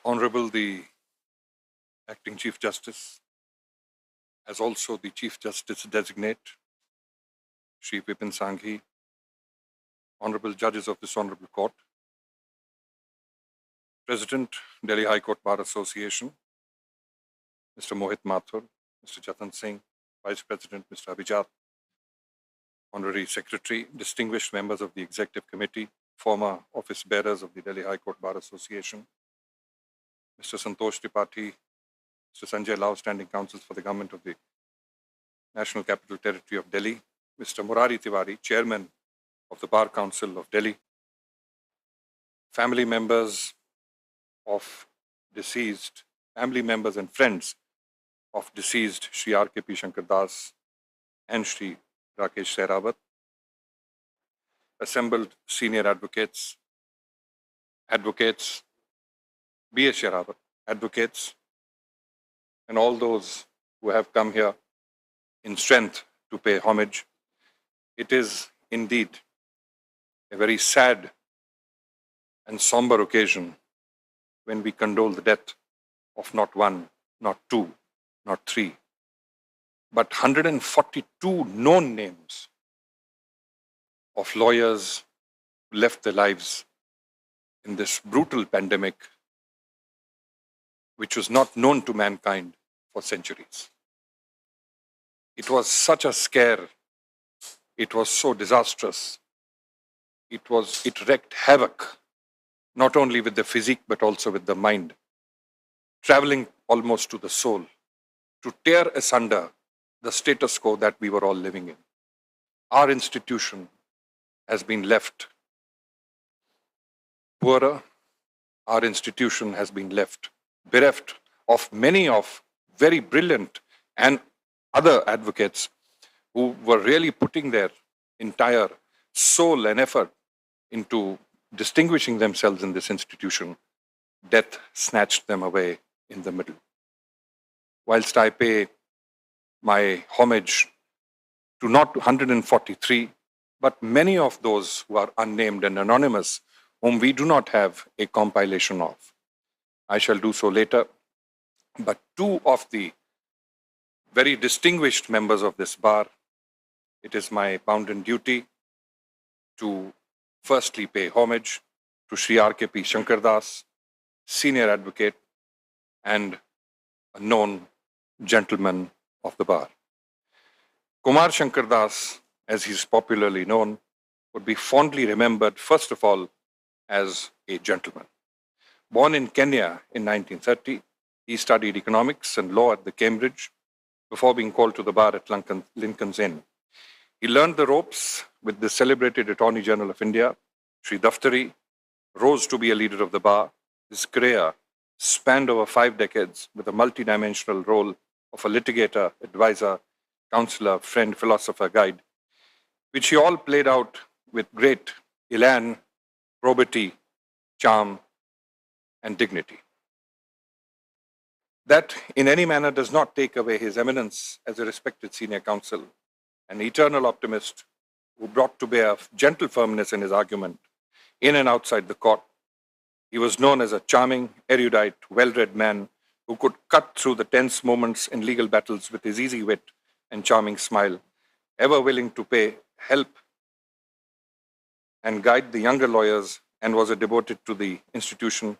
Honorable the Acting Chief Justice, as also the Chief Justice Designate, Shri Vipin Sanghi, Honorable Judges of this Honorable Court, President, Delhi High Court Bar Association, Mr. Mohit Mathur, Mr. Jatan Singh, Vice President, Mr. Abhijat, Honorary Secretary, distinguished members of the Executive Committee, former office bearers of the Delhi High Court Bar Association, Mr. Santosh Tripathi, Mr. Sanjay Lau, Standing Counsels for the Government of the National Capital Territory of Delhi, Mr. Murari Tiwari, Chairman of the Bar Council of Delhi, family members and friends of deceased Shri R.K.P. Shankar Das and Shri Rakesh Sehrawat, assembled senior advocates, B.S. Sehrawat, advocates, and all those who have come here in strength to pay homage. It is indeed a very sad and somber occasion when we condole the death of not one, not two, not three, but 142 known names of lawyers who left their lives in this brutal pandemic, which was not known to mankind for centuries. It was such a scare. It was so disastrous. It wreaked havoc, not only with the physique, but also with the mind, traveling almost to the soul, to tear asunder the status quo that we were all living in. Our institution has been left poorer. Our institution has been left bereft of many of very brilliant and other advocates who were really putting their entire soul and effort into distinguishing themselves in this institution. Death snatched them away in the middle. Whilst I pay my homage to not 143, but many of those who are unnamed and anonymous, whom we do not have a compilation of. I shall do so later. But two of the very distinguished members of this bar, it is my bounden duty to firstly pay homage to Shri R.K.P. Shankar Das, senior advocate and a known gentleman of the bar. Kumar Shankar Das, as he is popularly known, would be fondly remembered first of all as a gentleman. Born in Kenya in 1930, he studied economics and law at the Cambridge before being called to the bar at Lincoln's Inn. He learned the ropes with the celebrated Attorney General of India, Sri Daftari, rose to be a leader of the bar. His career spanned over 5 decades with a multidimensional role of a litigator, advisor, counselor, friend, philosopher, guide, which he all played out with great elan, probity, charm, and dignity. That in any manner does not take away his eminence as a respected senior counsel, an eternal optimist who brought to bear gentle firmness in his argument in and outside the court. He was known as a charming, erudite, well-read man who could cut through the tense moments in legal battles with his easy wit and charming smile, ever willing to pay help and guide the younger lawyers, and was devoted to the institutional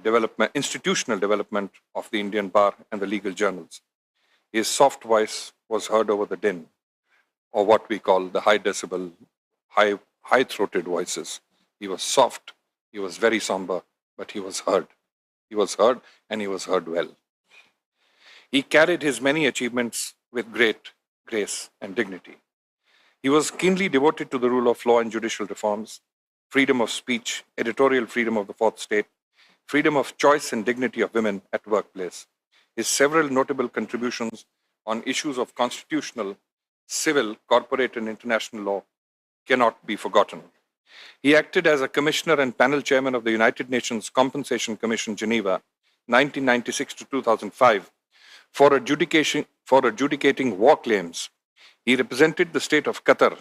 development of the Indian bar and the legal journals. His soft voice was heard over the din, or what we call the high decibel, high-throated voices. He was soft, he was very somber, but he was heard. He was heard, and he was heard well. He carried his many achievements with great grace and dignity. He was keenly devoted to the rule of law and judicial reforms, freedom of speech, editorial freedom of the fourth state, freedom of choice and dignity of women at workplace. His several notable contributions on issues of constitutional, civil, corporate, and international law cannot be forgotten. He acted as a commissioner and panel chairman of the United Nations Compensation Commission, Geneva, 1996 to 2005, for adjudicating war claims. He represented the state of Qatar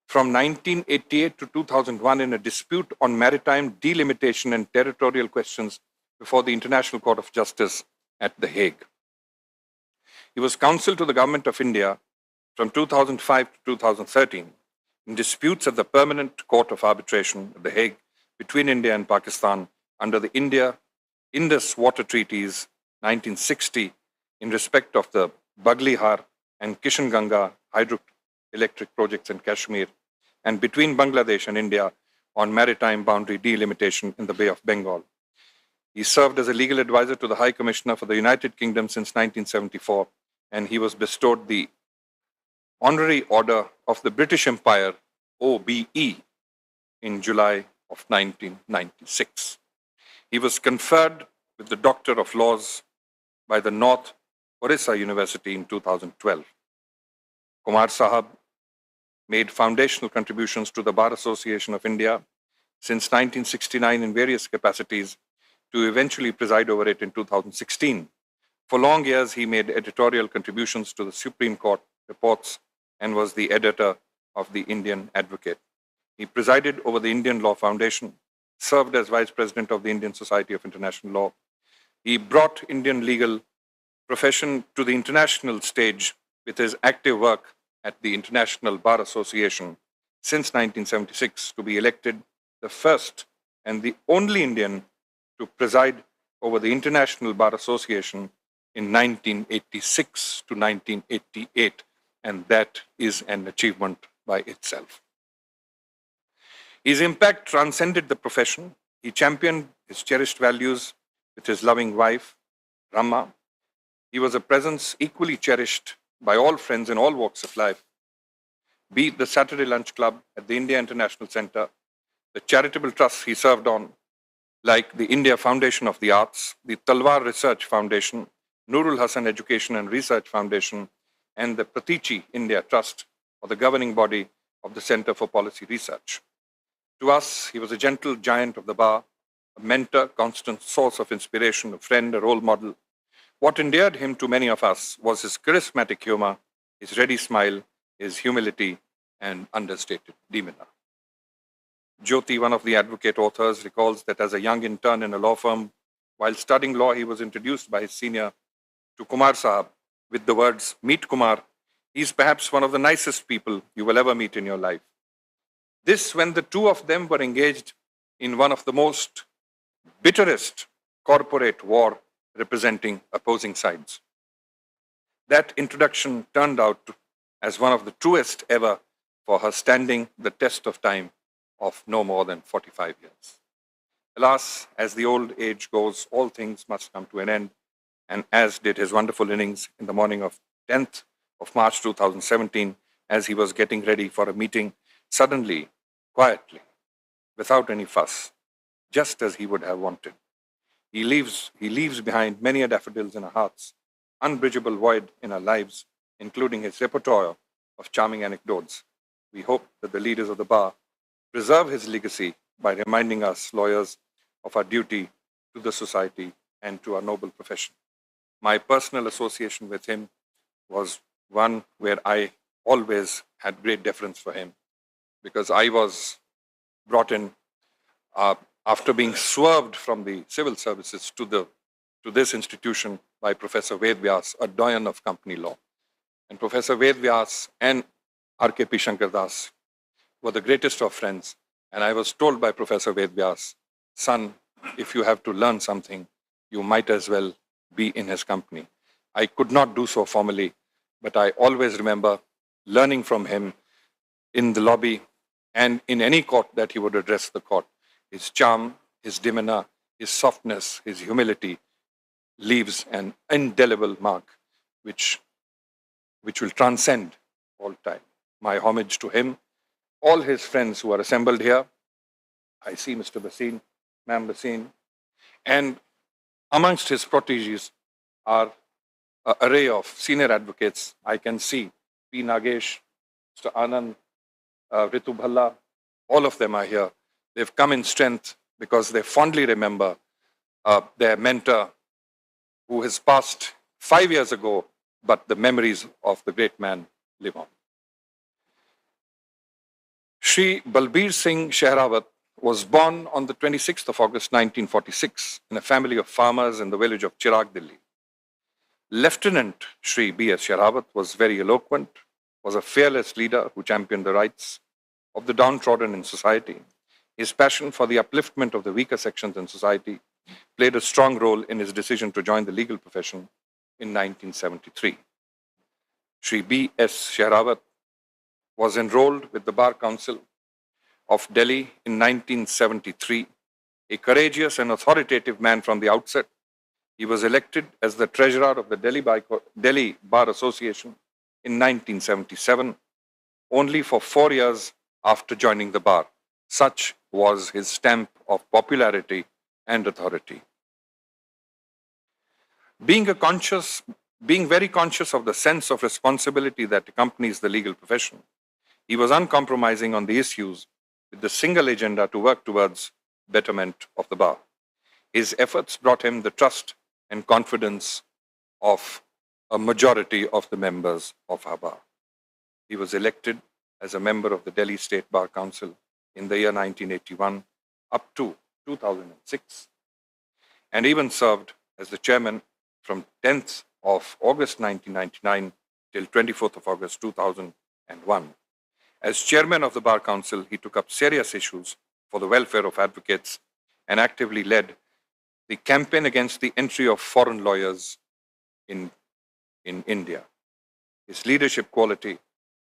from 1988 to 2001 in a dispute on maritime delimitation and territorial questions before the International Court of Justice at The Hague. He was counsel to the Government of India from 2005 to 2013 in disputes at the Permanent Court of Arbitration at The Hague between India and Pakistan under the India-Indus Water Treaties 1960 in respect of the Baglihar and Kishanganga hydroelectric projects in Kashmir, and between Bangladesh and India on maritime boundary delimitation in the Bay of Bengal. He served as a legal advisor to the High Commissioner for the United Kingdom since 1974, and he was bestowed the Honorary Order of the British Empire, OBE, in July of 1996. He was conferred with the Doctor of Laws by the North Orissa University in 2012. Kumar Sahab made foundational contributions to the Bar Association of India since 1969 in various capacities, to eventually preside over it in 2016. For long years, he made editorial contributions to the Supreme Court reports and was the editor of the Indian Advocate. He presided over the Indian Law Foundation, served as Vice President of the Indian Society of International Law. He brought Indian legal profession to the international stage with his active work at the International Bar Association since 1976, to be elected the first and the only Indian to preside over the International Bar Association in 1986 to 1988, and that is an achievement by itself. His impact transcended the profession. He championed his cherished values with his loving wife, Rama. He was a presence equally cherished by all friends in all walks of life, be it the Saturday Lunch Club at the India International Center, the charitable trusts he served on, like the India Foundation of the Arts, the Talwar Research Foundation, Nurul Hasan Education and Research Foundation, and the Pratichi India Trust, or the governing body of the Center for Policy Research. To us, he was a gentle giant of the bar, a mentor, constant source of inspiration, a friend, a role model. What endeared him to many of us was his charismatic humor, his ready smile, his humility, and understated demeanor. Jyoti, one of the Advocate authors, recalls that as a young intern in a law firm, while studying law, he was introduced by his senior to Kumar Sahab with the words, "Meet Kumar. He's perhaps one of the nicest people you will ever meet in your life." This when the two of them were engaged in one of the most bitterest corporate war representing opposing sides. That introduction turned out as one of the truest ever for her, standing the test of time of no more than 45 years. Alas, as the old age goes, all things must come to an end, and as did his wonderful innings in the morning of 10th of March 2017, as he was getting ready for a meeting, suddenly, quietly, without any fuss, just as he would have wanted. He leaves behind many a daffodils in our hearts, unbridgeable void in our lives, including his repertoire of charming anecdotes. We hope that the leaders of the bar preserve his legacy by reminding us lawyers of our duty to the society and to our noble profession. My personal association with him was one where I always had great deference for him, because I was brought in after being swerved from the civil services to this institution by Professor Ved Vyas, a doyen of company law. And Professor Ved Vyas and R.K.P. Shankar Das were the greatest of friends. And I was told by Professor Ved Vyas, "Son, if you have to learn something, you might as well be in his company." I could not do so formally, but I always remember learning from him in the lobby and in any court that he would address the court. His charm, his demeanor, his softness, his humility leaves an indelible mark which will transcend all time. My homage to him, all his friends who are assembled here. I see Mr. Basin, Ma'am Basin, and amongst his proteges are an array of senior advocates. I can see P. Nagesh, Mr. Anand, Ritu Bhalla, all of them are here. They've come in strength because they fondly remember their mentor who has passed 5 years ago, but the memories of the great man live on. Shri Balbir Singh Shehrawat was born on the 26th of August 1946 in a family of farmers in the village of Chirag, Delhi. Lieutenant Shri B.S. Sherawat was very eloquent, was a fearless leader who championed the rights of the downtrodden in society. His passion for the upliftment of the weaker sections in society played a strong role in his decision to join the legal profession in 1973. Shri B.S. Sherawat was enrolled with the Bar Council of Delhi in 1973. A courageous and authoritative man from the outset, he was elected as the treasurer of the Delhi Bar Association in 1977, only for 4 years after joining the bar. Such was his stamp of popularity and authority. Being very conscious of the sense of responsibility that accompanies the legal profession, he was uncompromising on the issues with the single agenda to work towards betterment of the bar. His efforts brought him the trust and confidence of a majority of the members of our bar. He was elected as a member of the Delhi State Bar Council in the year 1981 up to 2006, and even served as the chairman from 10th of August 1999 till 24th of August 2001. As chairman of the Bar Council, he took up serious issues for the welfare of advocates and actively led the campaign against the entry of foreign lawyers in India. His leadership quality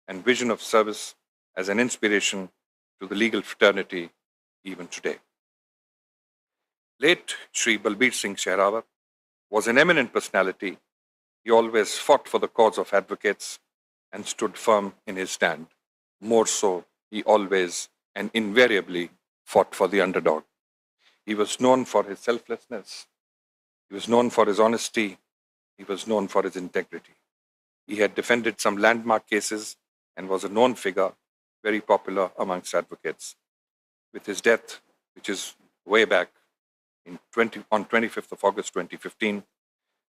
and vision of service as an inspiration to the legal fraternity even today. Late Shri Balbir Singh Sherawat was an eminent personality. He always fought for the cause of advocates and stood firm in his stand. More so, he always and invariably fought for the underdog. He was known for his selflessness. He was known for his honesty. He was known for his integrity. He had defended some landmark cases and was a known figure, very popular amongst advocates. With his death, which is way back on 25th of August 2015,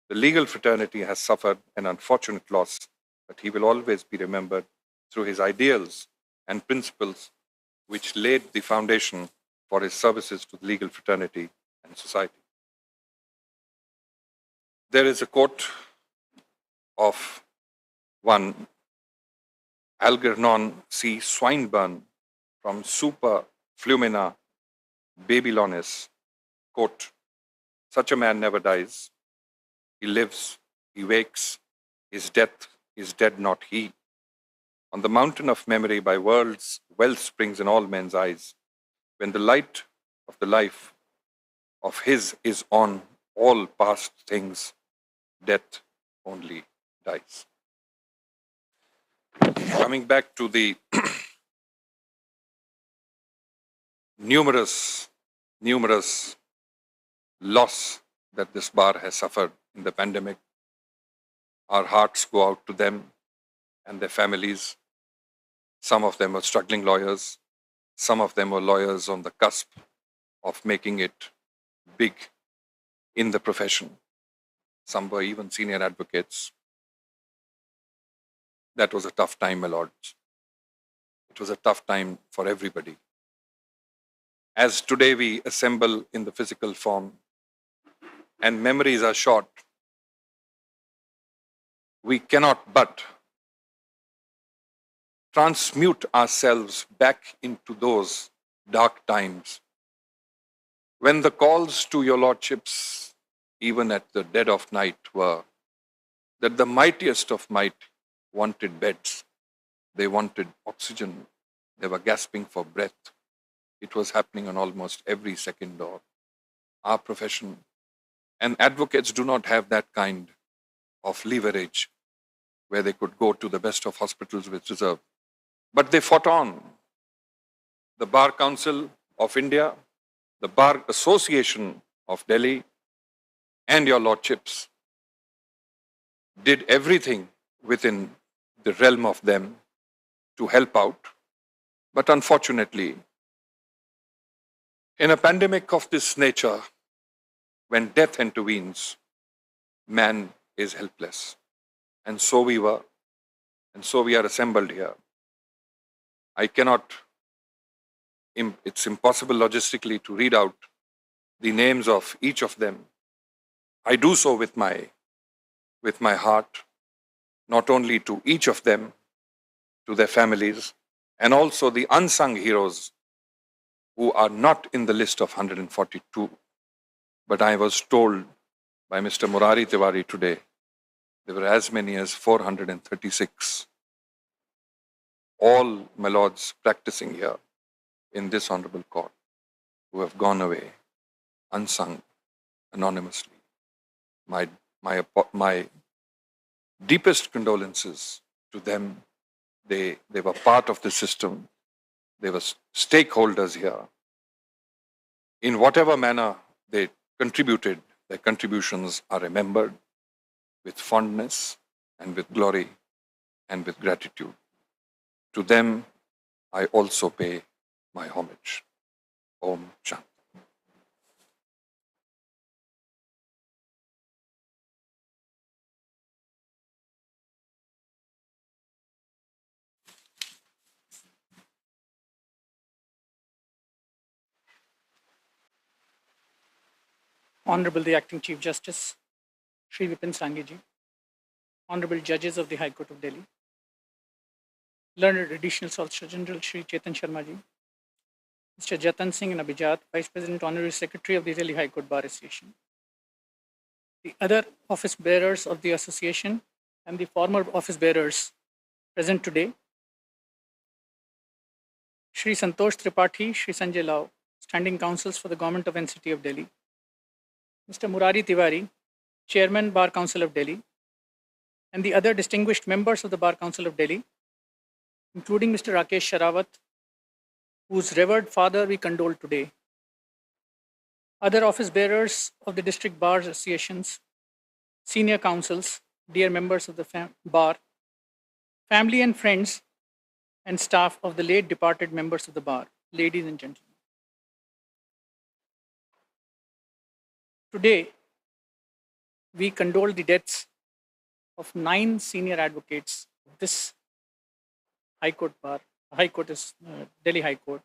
the legal fraternity has suffered an unfortunate loss, but he will always be remembered through his ideals and principles which laid the foundation for his services to the legal fraternity and society. There is a quote of one Algernon C. Swinburne from Super Flumina Babylonis, quote, "Such a man never dies. He lives, he wakes, his death is dead not he. On the mountain of memory by worlds well springs in all men's eyes. When the light of the life of his is on all past things, death only dies." Coming back to the numerous loss that this bar has suffered in the pandemic, our hearts go out to them and their families. Some of them are struggling lawyers. Some of them were lawyers on the cusp of making it big in the profession. Some were even senior advocates. That was a tough time, my lords. It was a tough time for everybody. As today we assemble in the physical form and memories are short, we cannot but transmute ourselves back into those dark times when the calls to your lordships, even at the dead of night, were that the mightiest of might wanted beds. They wanted oxygen. They were gasping for breath. It was happening on almost every second door. Our profession and advocates do not have that kind of leverage where they could go to the best of hospitals with reserve. But they fought on. The Bar Council of India, the Bar Association of Delhi, and your lordships did everything within the realm of them to help out. But unfortunately, in a pandemic of this nature, when death intervenes, man is helpless. And so we were, and so we are assembled here. I cannot it's impossible logistically to read out the names of each of them. I do so with my heart, not only to each of them, to their families, and also the unsung heroes who are not in the list of 142. But I was told by Mr. Murari Tiwari today, there were as many as 436. All my lords practicing here in this honorable court who have gone away unsung, anonymously. My deepest condolences to them. They were part of the system. They were stakeholders here. In whatever manner they contributed, their contributions are remembered with fondness and with glory and with gratitude. To them, I also pay my homage. Om Shanti. Honorable the Acting Chief Justice, Shri Vipin Sanghi ji, Honorable Judges of the High Court of Delhi, Learned Additional Solicitor General Shri Chetan Sharma ji, Mr. Jatan Singh and Abhijat, Vice President Honorary Secretary of the Delhi High Court Bar Association, the other office bearers of the association and the former office bearers present today, Shri Santosh Tripathi, Shri Sanjay Lau, Standing Counsels for the Government of NCT of Delhi, Mr. Murari Tiwari, Chairman Bar Council of Delhi, and the other distinguished members of the Bar Council of Delhi, including Mr. Rakesh Sharawat, whose revered father we condole today, other office bearers of the district bar associations, senior counsels, dear members of the bar, family and friends, and staff of the late departed members of the bar, ladies and gentlemen. Today, we condole the deaths of 9 senior advocates of this High Court bar. High Court is Delhi High Court.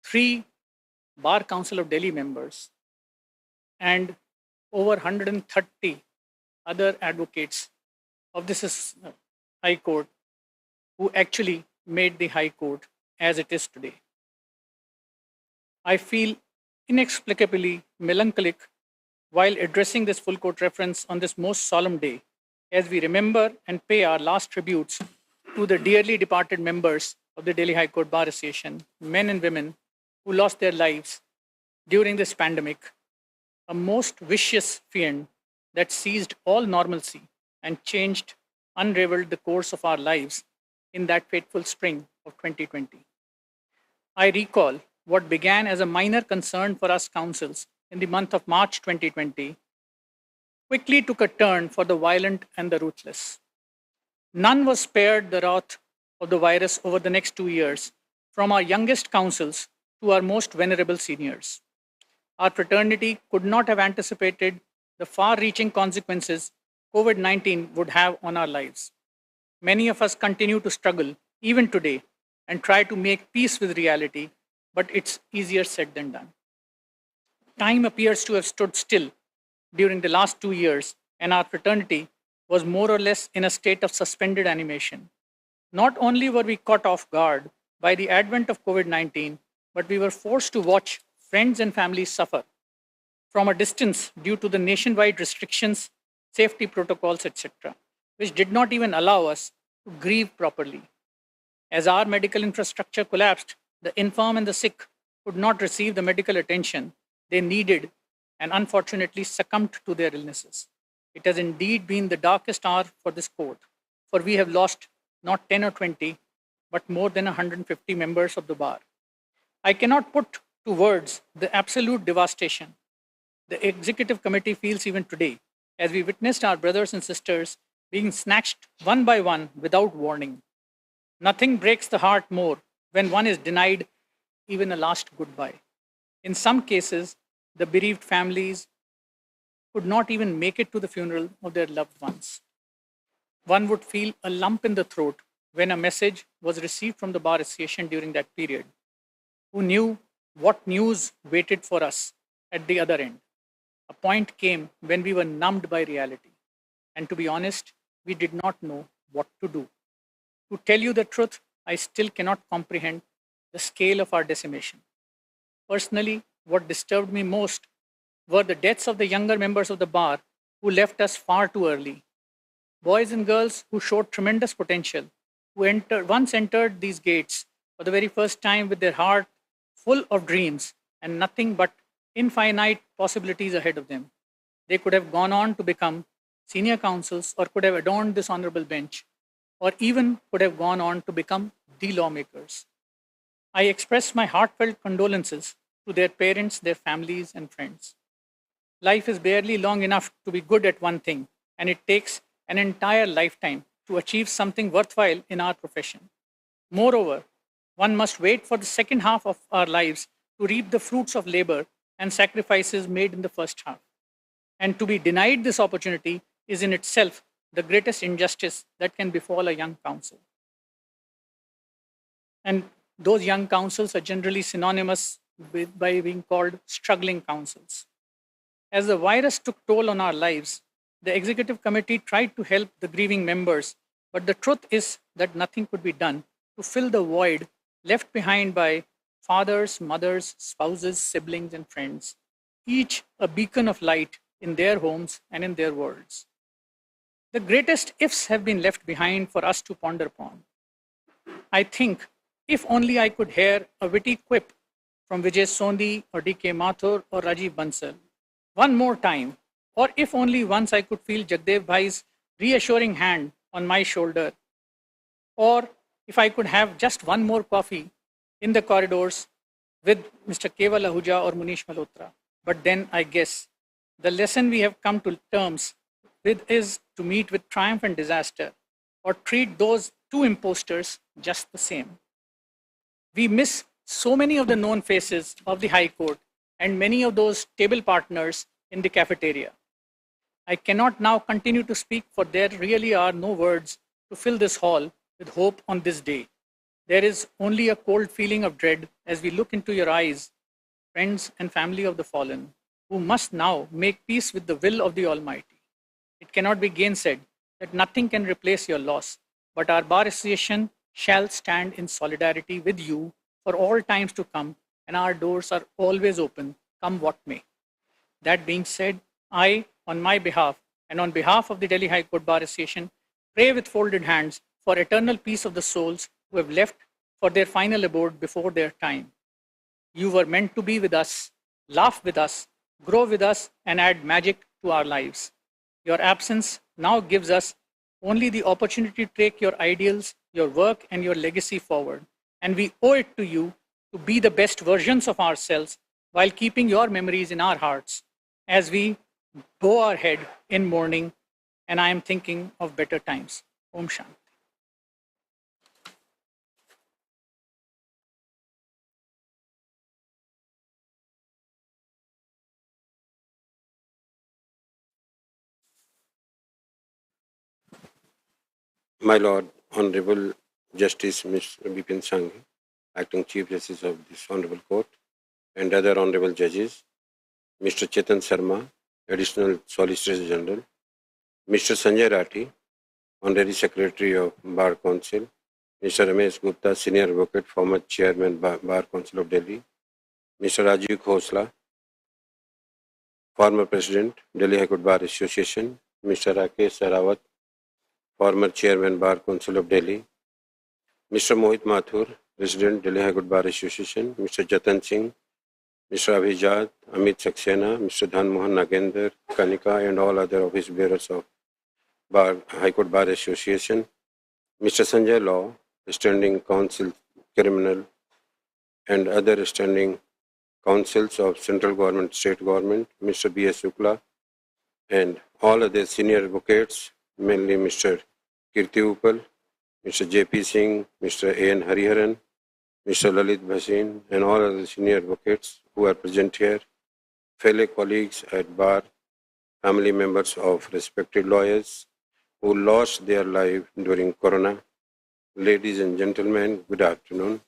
3 Bar Council of Delhi members and over 130 other advocates of this High Court who actually made the High Court as it is today. I feel inexplicably melancholic while addressing this full court reference on this most solemn day, as we remember and pay our last tributes to the dearly departed members of the Delhi High Court Bar Association, men and women who lost their lives during this pandemic, a most vicious fiend that seized all normalcy and unraveled the course of our lives in that fateful spring of 2020. I recall what began as a minor concern for us councils in the month of March 2020 quickly took a turn for the violent and the ruthless. None was spared the wrath of the virus over the next 2 years, from our youngest councils to our most venerable seniors. Our fraternity could not have anticipated the far-reaching consequences COVID-19 would have on our lives. Many of us continue to struggle, even today, and try to make peace with reality, but it's easier said than done. Time appears to have stood still during the last 2 years, and our fraternity was more or less in a state of suspended animation. Not only were we caught off guard by the advent of COVID-19, but we were forced to watch friends and families suffer from a distance due to the nationwide restrictions, safety protocols, etc., which did not even allow us to grieve properly. As our medical infrastructure collapsed, the infirm and the sick could not receive the medical attention they needed and unfortunately succumbed to their illnesses. It has indeed been the darkest hour for this court, for we have lost not 10 or 20, but more than 150 members of the bar. I cannot put to words the absolute devastation the executive committee feels even today, as we witnessed our brothers and sisters being snatched one by one without warning. Nothing breaks the heart more when one is denied even a last goodbye. In some cases, the bereaved families could not even make it to the funeral of their loved ones. One would feel a lump in the throat when a message was received from the Bar Association during that period, who knew what news waited for us at the other end. A point came when we were numbed by reality. And to be honest, we did not know what to do. To tell you the truth, I still cannot comprehend the scale of our decimation. Personally, what disturbed me most were the deaths of the younger members of the bar who left us far too early. Boys and girls who showed tremendous potential, who once entered these gates for the very first time with their heart full of dreams and nothing but infinite possibilities ahead of them. They could have gone on to become senior counsels or could have adorned this honorable bench or even could have gone on to become the lawmakers. I express my heartfelt condolences to their parents, their families, and friends. Life is barely long enough to be good at one thing, and it takes an entire lifetime to achieve something worthwhile in our profession. Moreover, one must wait for the second half of our lives to reap the fruits of labor and sacrifices made in the first half. And to be denied this opportunity is in itself the greatest injustice that can befall a young counsel. And those young counsels are generally synonymous by being called struggling counsels. As the virus took toll on our lives, the executive committee tried to help the grieving members, but the truth is that nothing could be done to fill the void left behind by fathers, mothers, spouses, siblings, and friends, each a beacon of light in their homes and in their worlds. The greatest ifs have been left behind for us to ponder upon. I think if only I could hear a witty quip from Vijay Sondhi or D.K. Mathur or Rajiv Bansal one more time, or if only once I could feel Jagdev Bhai's reassuring hand on my shoulder, or if I could have just one more coffee in the corridors with Mr. Keval Ahuja or Munish Malhotra. But then I guess the lesson we have come to terms with is to meet with triumph and disaster, or treat those two imposters just the same. We miss so many of the known faces of the High Court and many of those table partners in the cafeteria. I cannot now continue to speak, for there really are no words to fill this hall with hope on this day. There is only a cold feeling of dread as we look into your eyes, friends and family of the fallen, who must now make peace with the will of the Almighty. It cannot be gainsaid that nothing can replace your loss, but our Bar Association shall stand in solidarity with you for all times to come, and our doors are always open, come what may. That being said, I, on my behalf and on behalf of the Delhi High Court Bar Association, pray with folded hands for eternal peace of the souls who have left for their final abode before their time. You were meant to be with us, laugh with us, grow with us, and add magic to our lives. Your absence now gives us only the opportunity to take your ideals, your work, and your legacy forward. And we owe it to you to be the best versions of ourselves while keeping your memories in our hearts as we bow our head in mourning, and I am thinking of better times. Om Shanti. My Lord, Honorable Justice Mr. Bipin Sanghi, Acting Chief Justice of this Honorable Court, and other Honorable Judges, Mr. Chetan Sharma, Additional Solicitor General, Mr. Sanjay Rathi, Honorary Secretary of Bar Council, Mr. Ramesh Gupta, Senior Advocate, former Chairman, Bar Council of Delhi, Mr. Rajiv Khosla, former President, Delhi High Court Bar Association, Mr. Rakesh Sarawat, former Chairman, Bar Council of Delhi, Mr. Mohit Mathur, President, Delhi High Court Bar Association, Mr. Jatan Singh, Mr. Abhijat, Amit Saxena, Mr. Dhan Mohan Nagender, Kanika, and all other office bearers of High Court Bar Association, Mr. Sanjay Law, Standing Counsel Criminal, and other standing councils of central government, state government, Mr. B.S. Shukla, and all other senior advocates, mainly Mr. Kirti Upal, Mr. J.P. Singh, Mr. A.N. Hariharan, Mr. Lalit Bhasin, and all other senior advocates who are present here, fellow colleagues at bar, family members of respected lawyers who lost their life during Corona, ladies and gentlemen, good afternoon.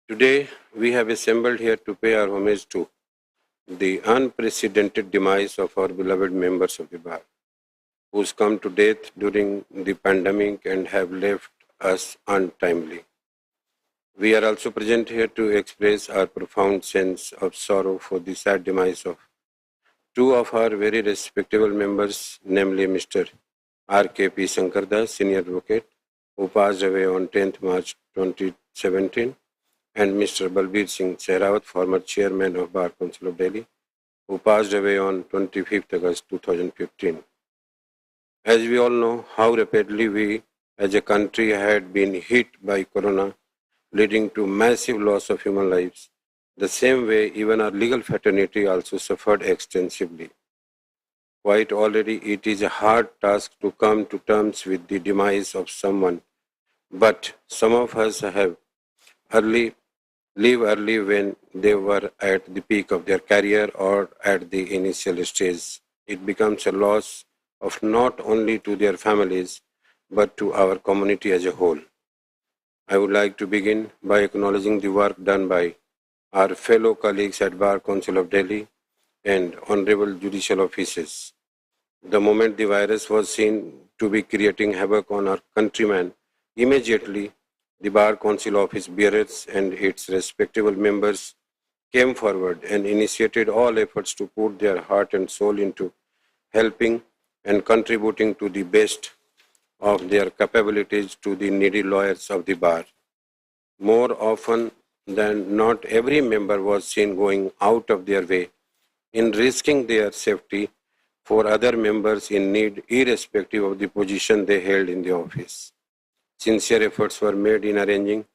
Today, we have assembled here to pay our homage to the unprecedented demise of our beloved members of the bar, who's come to death during the pandemic and have left us untimely. We are also present here to express our profound sense of sorrow for the sad demise of two of our very respectable members, namely Mr. R.K.P. Sankardas, Senior Advocate, who passed away on 10th March 2017, and Mr. Balbir Singh Sehrawat, former Chairman of Bar Council of Delhi, who passed away on 25th August 2015. As we all know how rapidly we as a country had been hit by Corona, leading to massive loss of human lives, the same way even our legal fraternity also suffered extensively. Quite already it is a hard task to come to terms with the demise of someone, but some of us have leave early when they were at the peak of their career or at the initial stage. It becomes a loss of not only to their families, but to our community as a whole. I would like to begin by acknowledging the work done by our fellow colleagues at Bar Council of Delhi and honorable judicial offices. The moment the virus was seen to be creating havoc on our countrymen, immediately the Bar Council office bearers and its respectable members came forward and initiated all efforts to put their heart and soul into helping and contributing to the best of their capabilities to the needy lawyers of the bar. More often than not, every member was seen going out of their way in risking their safety for other members in need, irrespective of the position they held in the office. Sincere efforts were made in arranging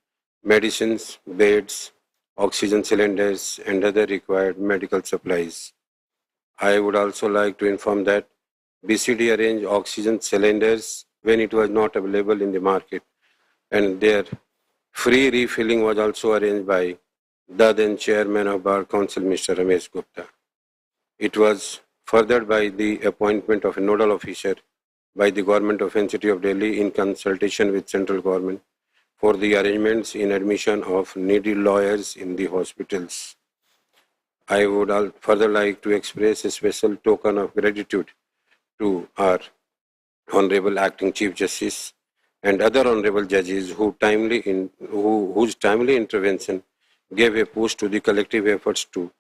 medicines, beds, oxygen cylinders, and other required medical supplies. I would also like to inform that BCD arranged oxygen cylinders when it was not available in the market, and their free refilling was also arranged by the then Chairman of Bar Council, Mr. Ramesh Gupta. It was furthered by the appointment of a nodal officer by the Government of NCT of Delhi in consultation with central government for the arrangements in admission of needy lawyers in the hospitals. I would further like to express a special token of gratitude to our Honorable Acting Chief Justice and other honorable judges whose timely intervention gave a push to the collective efforts to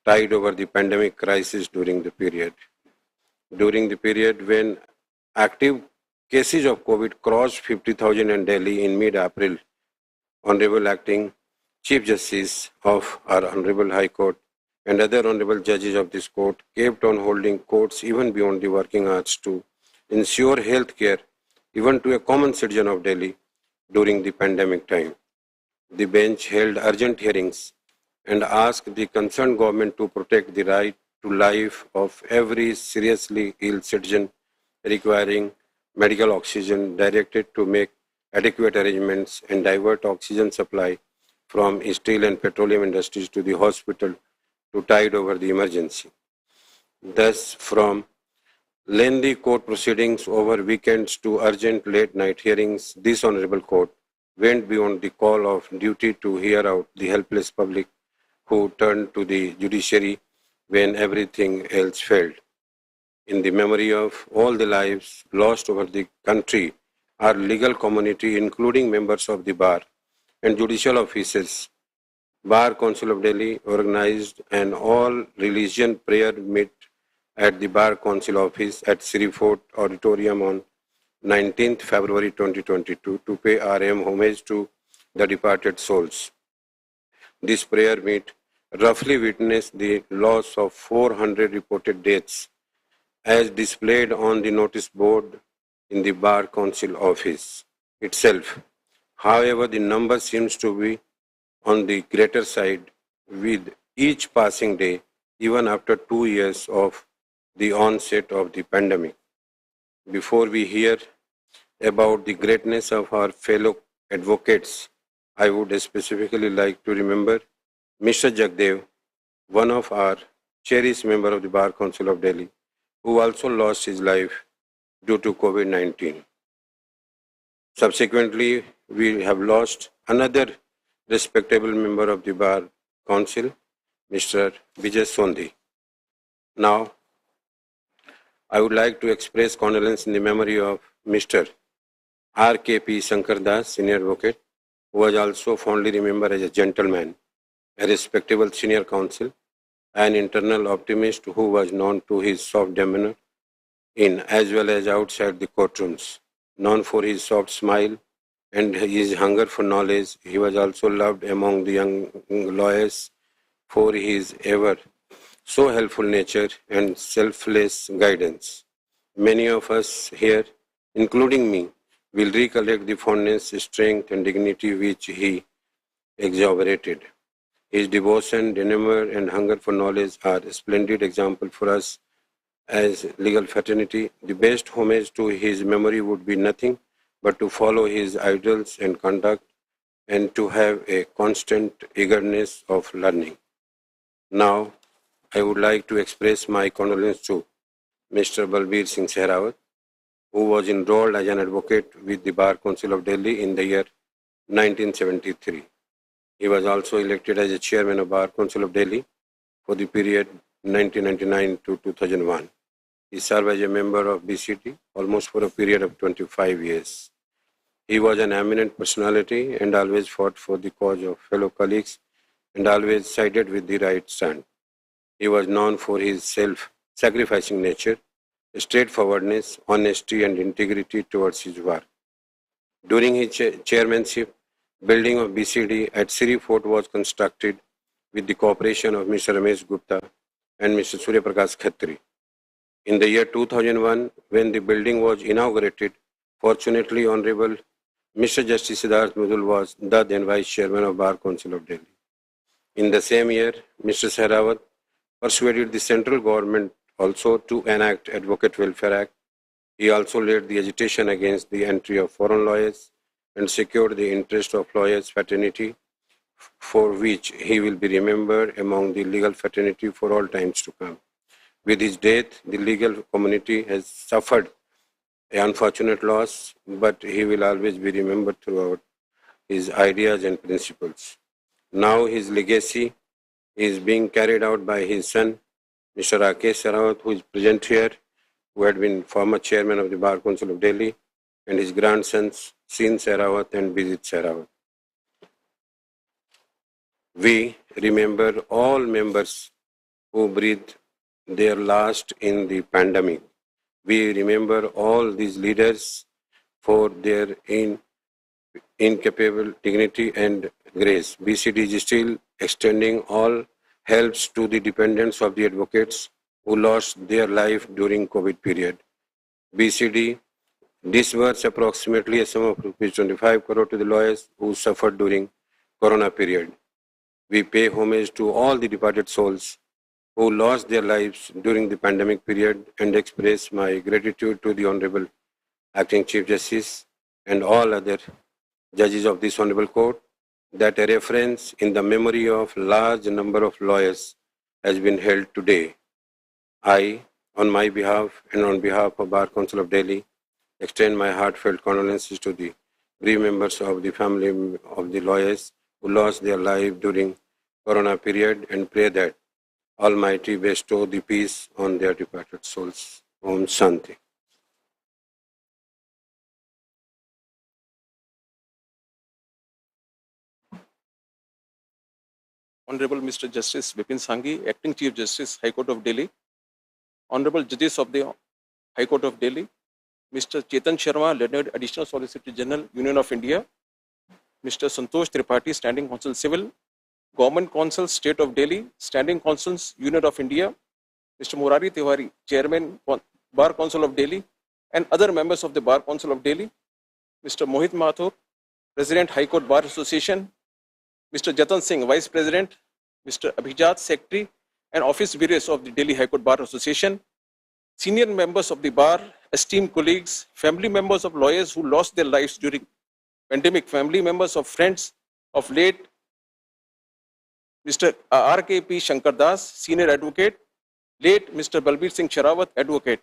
tide over the pandemic crisis during the period. During the period when active cases of COVID crossed 50,000 in Delhi in mid-April, Honorable Acting Chief Justice of our Honorable High Court and other honorable judges of this court kept on holding courts even beyond the working hours to ensure health care even to a common citizen of Delhi during the pandemic time. The bench held urgent hearings and asked the concerned government to protect the right to life of every seriously ill citizen requiring medical oxygen, directed to make adequate arrangements and divert oxygen supply from steel and petroleum industries to the hospital to tide over the emergency. Thus, from lengthy court proceedings over weekends to urgent late night hearings, this honorable court went beyond the call of duty to hear out the helpless public who turned to the judiciary when everything else failed. In the memory of all the lives lost over the country, our legal community, including members of the bar and judicial officers, Bar Council of Delhi organized an all-religion prayer meet at the Bar Council office at Sri Fort Auditorium on 19th February 2022 to pay RM homage to the departed souls. This prayer meet roughly witnessed the loss of 400 reported deaths as displayed on the notice board in the Bar Council office itself. However, the number seems to be on the greater side with each passing day, even after 2 years of the onset of the pandemic. Before we hear about the greatness of our fellow advocates, I would specifically like to remember Mr. Jagdev, one of our cherished member of the Bar Council of Delhi, who also lost his life due to COVID-19. Subsequently, we have lost another respectable member of the Bar Council, Mr. Vijay Sondhi. Now, I would like to express condolence in the memory of Mr. R.K.P. Shankardas, senior advocate, who was also fondly remembered as a gentleman, a respectable senior counsel, an internal optimist who was known to his soft demeanor in as well as outside the courtrooms. Known for his soft smile and his hunger for knowledge, he was also loved among the young lawyers for his ever so helpful nature and selfless guidance. Many of us here, including me, will recollect the fondness, strength, and dignity which he exuberated. His devotion, demeanor, and hunger for knowledge are a splendid example for us as legal fraternity. The best homage to his memory would be nothing but to follow his ideals and conduct and to have a constant eagerness of learning. Now, I would like to express my condolence to Mr. Balbir Singh Sehrawat, who was enrolled as an advocate with the Bar Council of Delhi in the year 1973. He was also elected as a chairman of Bar Council of Delhi for the period 1999 to 2001. He served as a member of BCT almost for a period of 25 years. He was an eminent personality and always fought for the cause of fellow colleagues and always sided with the right stand. He was known for his self-sacrificing nature, straightforwardness, honesty, and integrity towards his work. During his chairmanship, building of BCD at Siri Fort was constructed with the cooperation of Mr. Ramesh Gupta and Mr. Surya Prakash Khatri. In the year 2001, when the building was inaugurated, fortunately, Honorable Mr. Justice Siddharth Mudul was the then Vice Chairman of Bar Council of Delhi. In the same year, Mr. Sehrawat persuaded the central government also to enact Advocate Welfare Act. He also led the agitation against the entry of foreign lawyers and secured the interest of lawyers' fraternity, for which he will be remembered among the legal fraternity for all times to come. With his death, the legal community has suffered an unfortunate loss, but he will always be remembered throughout his ideas and principles. Now his legacy is being carried out by his son, Mr. Rakesh Sehrawat, who is present here, who had been former chairman of the Bar Council of Delhi, and his grandsons, Sin Sehrawat and Bijit Sehrawat. We remember all members who breathed their last in the pandemic. We remember all these leaders for their incapable dignity and grace. BCD is still extending all helps to the dependents of the advocates who lost their life during COVID period. BCD disbursed approximately a sum of rupees 25 crore to the lawyers who suffered during Corona period. We pay homage to all the departed souls who lost their lives during the pandemic period and express my gratitude to the Honorable Acting Chief Justice and all other judges of this Honorable Court that a reference in the memory of large number of lawyers has been held today. I, on my behalf and on behalf of Bar Council of Delhi, extend my heartfelt condolences to the bereaved members of the family of the lawyers who lost their life during Corona period and pray that Almighty bestow the peace on their departed souls. Om Shanti. Honorable Mr. Justice Vipin Sanghi, Acting Chief Justice, High Court of Delhi, Honorable Judges of the High Court of Delhi, Mr. Chetan Sharma, Learned Additional Solicitor General, Union of India, Mr. Santosh Tripathi, Standing Counsel Civil, Government Counsel, State of Delhi, Standing Counsels, Union of India, Mr. Murari Tiwari, Chairman, Bar Council of Delhi, and other members of the Bar Council of Delhi, Mr. Mohit Mathur, President, High Court Bar Association, Mr. Jatan Singh, Vice President, Mr. Abhijat, Secretary, and Office Bearers of the Delhi High Court Bar Association, senior members of the Bar, esteemed colleagues, family members of lawyers who lost their lives during pandemic, family members of friends of late Mr. R.K.P. Shankardas, Senior Advocate, late Mr. Balbir Singh Sehrawat, Advocate.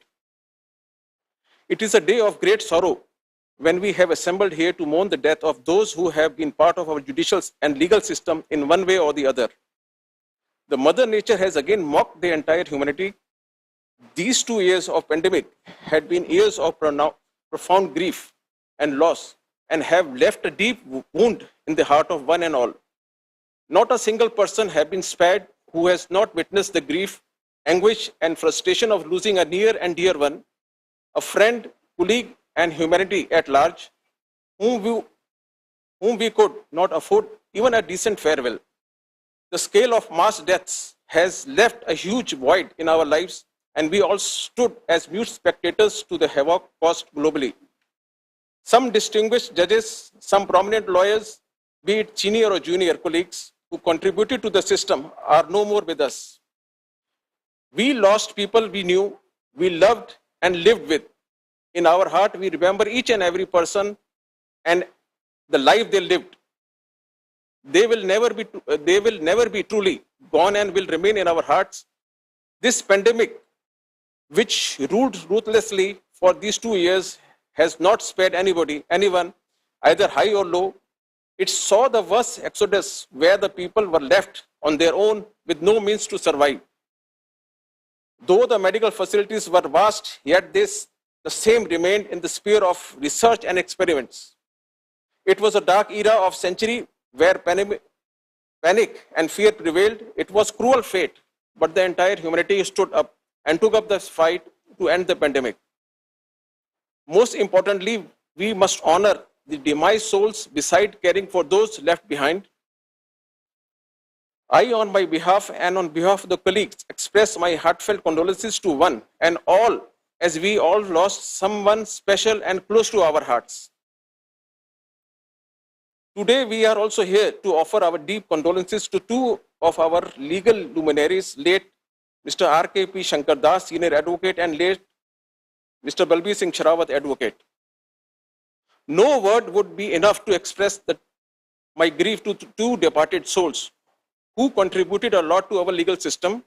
It is a day of great sorrow when we have assembled here to mourn the death of those who have been part of our judicial and legal system in one way or the other. The Mother Nature has again mocked the entire humanity. These 2 years of pandemic had been years of profound grief and loss and have left a deep wound in the heart of one and all. Not a single person has been spared who has not witnessed the grief, anguish, and frustration of losing a near and dear one, a friend, colleague, and humanity at large, whom we could not afford even a decent farewell. The scale of mass deaths has left a huge void in our lives, and we all stood as mute spectators to the havoc caused globally. Some distinguished judges, some prominent lawyers, be it senior or junior colleagues who contributed to the system, are no more with us. We lost people we knew, we loved, and lived with. In our heart, we remember each and every person and the life they lived. They will never be truly gone and will remain in our hearts. This pandemic, which ruled ruthlessly for these 2 years, has not spared anyone, either high or low. It saw the worst exodus where the people were left on their own with no means to survive. Though the medical facilities were vast, yet the same remained in the sphere of research and experiments. It was a dark era of century where panic and fear prevailed. It was cruel fate, but the entire humanity stood up and took up the fight to end the pandemic. Most importantly, we must honor the demised souls beside caring for those left behind. I, on my behalf and on behalf of the colleagues, express my heartfelt condolences to one and all, as we all lost someone special and close to our hearts. Today, we are also here to offer our deep condolences to two of our legal luminaries, late Mr. R.K.P. Shankar Das, Senior Advocate, and late Mr. Balbir Singh Sherawat, Advocate. No word would be enough to express my grief to two departed souls who contributed a lot to our legal system.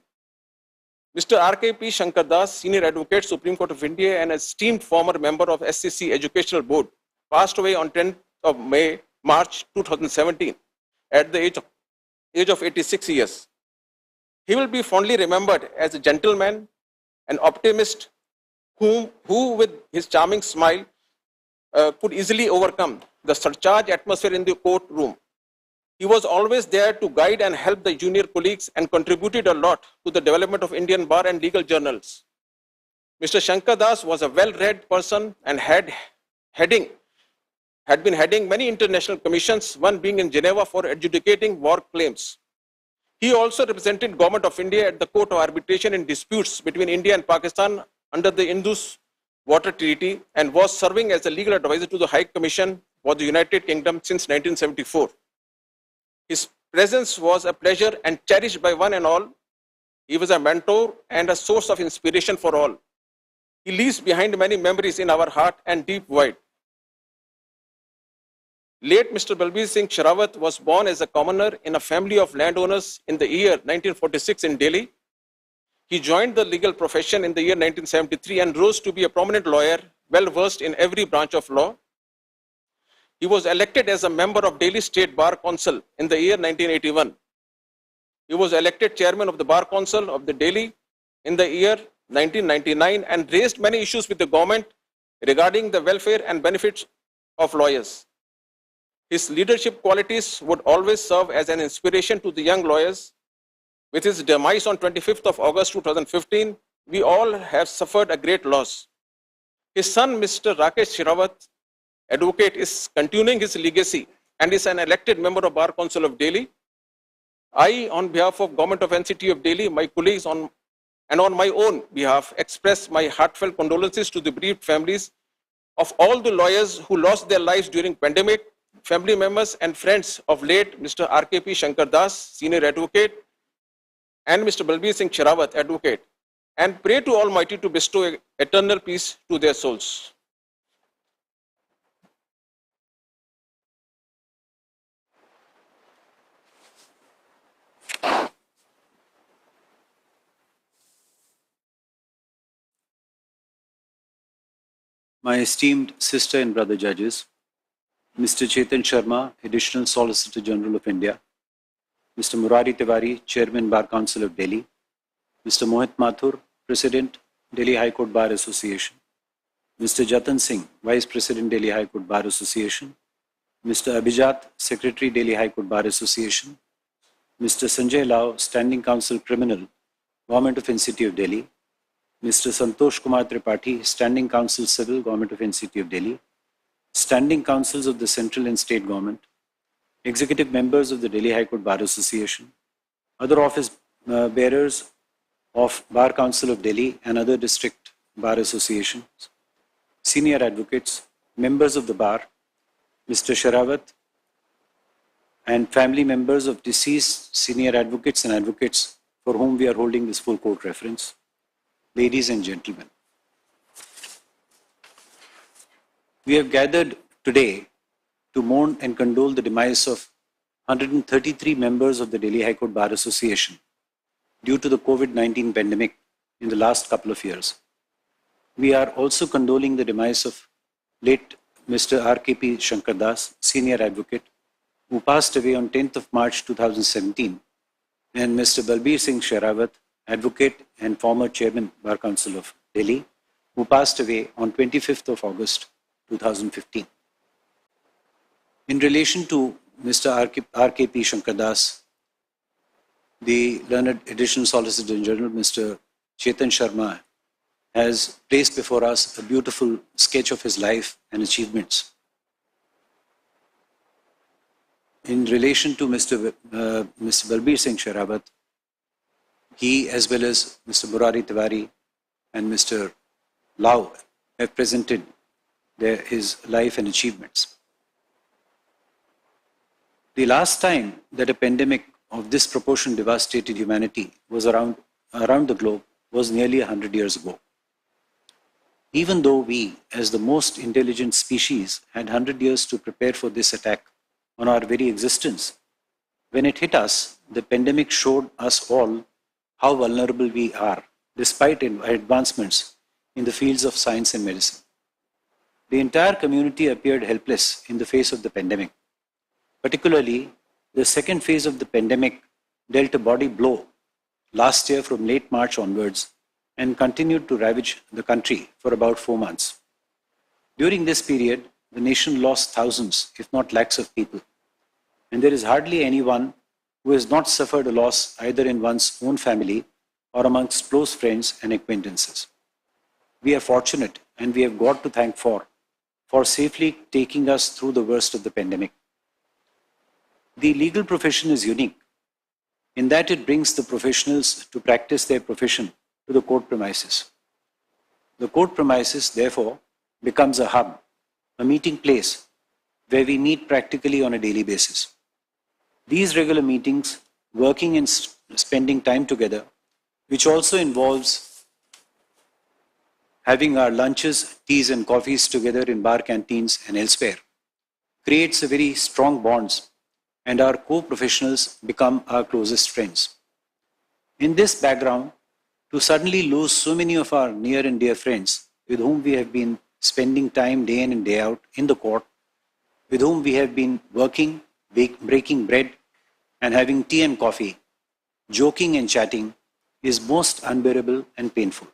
Mr. R.K.P. Shankar Das, Senior Advocate, Supreme Court of India, and esteemed former member of SCC Educational Board, passed away on 10th of March 2017 at the age of 86 years. He will be fondly remembered as a gentleman, an optimist, who with his charming smile could easily overcome the surcharged atmosphere in the courtroom. He was always there to guide and help the junior colleagues and contributed a lot to the development of Indian bar and legal journals. Mr. Shankar Das was a well-read person and had been heading many international commissions, one being in Geneva for adjudicating war claims. He also represented Government of India at the Court of Arbitration in disputes between India and Pakistan under the Indus Water Treaty and was serving as a legal advisor to the High Commission for the United Kingdom since 1974. His presence was a pleasure and cherished by one and all. He was a mentor and a source of inspiration for all. He leaves behind many memories in our heart and deep void. Late Mr. Balbir Singh Sherawat was born as a commoner in a family of landowners in the year 1946 in Delhi. He joined the legal profession in the year 1973 and rose to be a prominent lawyer, well versed in every branch of law. He was elected as a member of Delhi State Bar Council in the year 1981. He was elected chairman of the Bar Council of the Delhi in the year 1999 and raised many issues with the government regarding the welfare and benefits of lawyers. His leadership qualities would always serve as an inspiration to the young lawyers. With his demise on 25th of August 2015, we all have suffered a great loss. His son, Mr. Rakesh Sherawat, Advocate, is continuing his legacy and is an elected member of Bar Council of Delhi. I, on behalf of Government of NCT of Delhi, my colleagues and on my own behalf, express my heartfelt condolences to the bereaved families of all the lawyers who lost their lives during pandemic, family members and friends of late Mr. R.K.P. Shankar Das, Senior Advocate, and Mr. Balbir Singh Sherawat, Advocate, and pray to Almighty to bestow eternal peace to their souls. my esteemed sister and brother judges, Mr. Chetan Sharma, Additional Solicitor General of India, Mr. Murari Tiwari, Chairman Bar Council of Delhi, Mr. Mohit Mathur, President, Delhi High Court Bar Association, Mr. Jatan Singh, Vice President, Delhi High Court Bar Association, Mr. Abhijat, Secretary, Delhi High Court Bar Association, Mr. Sanjay Lau, Standing Counsel Criminal, Government of NCT of Delhi, Mr. Santosh Kumar Tripathi, Standing Counsel Civil, Government of NCT of Delhi, Standing Counsels of the Central and State Government, Executive Members of the Delhi High Court Bar Association, other office bearers of Bar Council of Delhi and other district bar associations, senior advocates, members of the bar, Mr. Sharawat, and family members of deceased senior advocates and advocates for whom we are holding this full court reference. Ladies and gentlemen, we have gathered today to mourn and condole the demise of 133 members of the Delhi High Court Bar Association due to the COVID-19 pandemic in the last couple of years. We are also condoling the demise of late Mr. RKP Shankardas, senior advocate, who passed away on 10th of March 2017, and Mr. Balbir Singh Sherawat, advocate and former chairman Bar Council of Delhi, who passed away on 25th of August 2015. In relation to Mr. RKP Shankardas, the learned Additional Solicitor General, Mr. Chetan Sharma, has placed before us a beautiful sketch of his life and achievements. In relation to Mr. Balbir Singh Sherawat, he, as well as Mr. Murari Tiwari and Mr. Lau, have presented his life and achievements. The last time that a pandemic of this proportion devastated humanity was around the globe was nearly 100 years ago. Even though we, as the most intelligent species, had 100 years to prepare for this attack on our very existence, when it hit us, the pandemic showed us all how vulnerable we are, despite advancements in the fields of science and medicine. The entire community appeared helpless in the face of the pandemic. Particularly, the second phase of the pandemic dealt a body blow last year from late March onwards and continued to ravage the country for about 4 months. During this period, the nation lost thousands, if not lakhs of people. And there is hardly anyone who has not suffered a loss either in one's own family or amongst close friends and acquaintances. We are fortunate and we have God to thank for safely taking us through the worst of the pandemic. The legal profession is unique in that it brings the professionals to practice their profession to the court premises. The court premises, therefore, becomes a hub, a meeting place where we meet practically on a daily basis. These regular meetings, working and spending time together, which also involves having our lunches, teas and coffees together in bar canteens and elsewhere, creates a very strong bonds, and our co-professionals become our closest friends. In this background, to suddenly lose so many of our near and dear friends with whom we have been spending time day in and day out in the court, with whom we have been working, breaking bread and having tea and coffee, joking and chatting, is most unbearable and painful.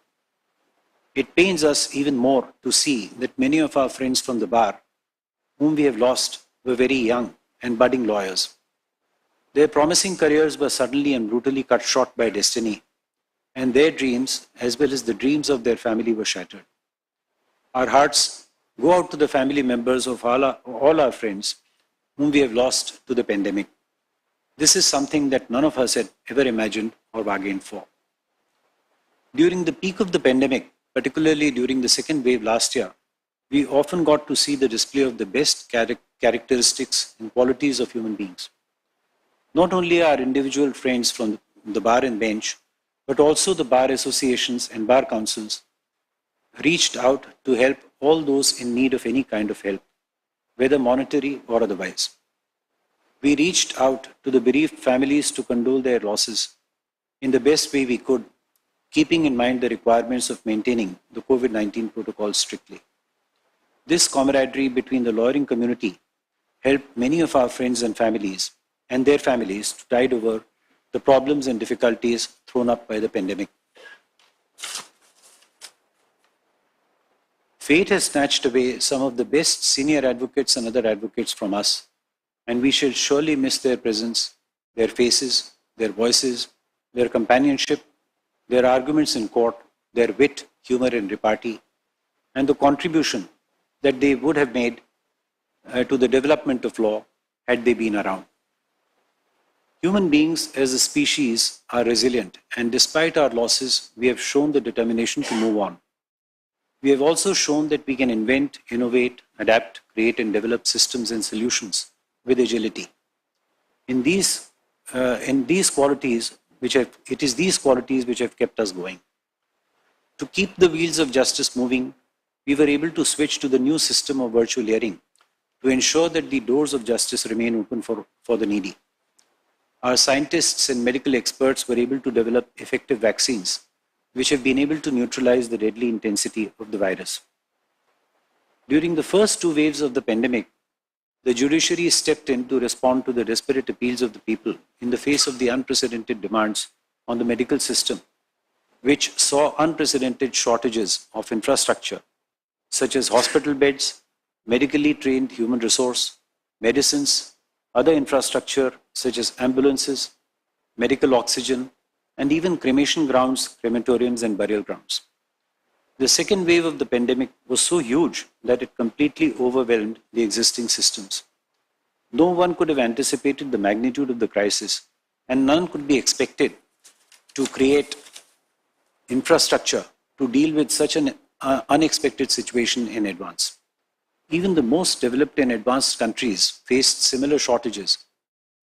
It pains us even more to see that many of our friends from the bar, whom we have lost, were very young and budding lawyers. Their promising careers were suddenly and brutally cut short by destiny, and their dreams, as well as the dreams of their family, were shattered. Our hearts go out to the family members of all our friends whom we have lost to the pandemic. This is something that none of us had ever imagined or bargained for. During the peak of the pandemic, particularly during the second wave last year, we often got to see the display of the best characteristics and qualities of human beings. Not only our individual friends from the bar and bench, but also the bar associations and bar councils reached out to help all those in need of any kind of help, whether monetary or otherwise. We reached out to the bereaved families to condole their losses in the best way we could, keeping in mind the requirements of maintaining the COVID-19 protocol strictly. This camaraderie between the lawyering community helped many of our friends and families and their families to tide over the problems and difficulties thrown up by the pandemic. Fate has snatched away some of the best senior advocates and other advocates from us, and we shall surely miss their presence, their faces, their voices, their companionship, their arguments in court, their wit, humor, and repartee, and the contribution that they would have made to the development of law had they been around. Human beings as a species are resilient, and despite our losses, we have shown the determination to move on. We have also shown that we can invent, innovate, adapt, create, and develop systems and solutions with agility. It is these qualities which have kept us going. To keep the wheels of justice moving, we were able to switch to the new system of virtual hearing to ensure that the doors of justice remain open for the needy. Our scientists and medical experts were able to develop effective vaccines which have been able to neutralize the deadly intensity of the virus. During the first two waves of the pandemic, the judiciary stepped in to respond to the desperate appeals of the people in the face of the unprecedented demands on the medical system, which saw unprecedented shortages of infrastructure, such as hospital beds, medically trained human resource, medicines, other infrastructure such as ambulances, medical oxygen, and even cremation grounds, crematoriums, and burial grounds. The second wave of the pandemic was so huge that it completely overwhelmed the existing systems. No one could have anticipated the magnitude of the crisis, and none could be expected to create infrastructure to deal with such an unexpected situation in advance. Even the most developed and advanced countries faced similar shortages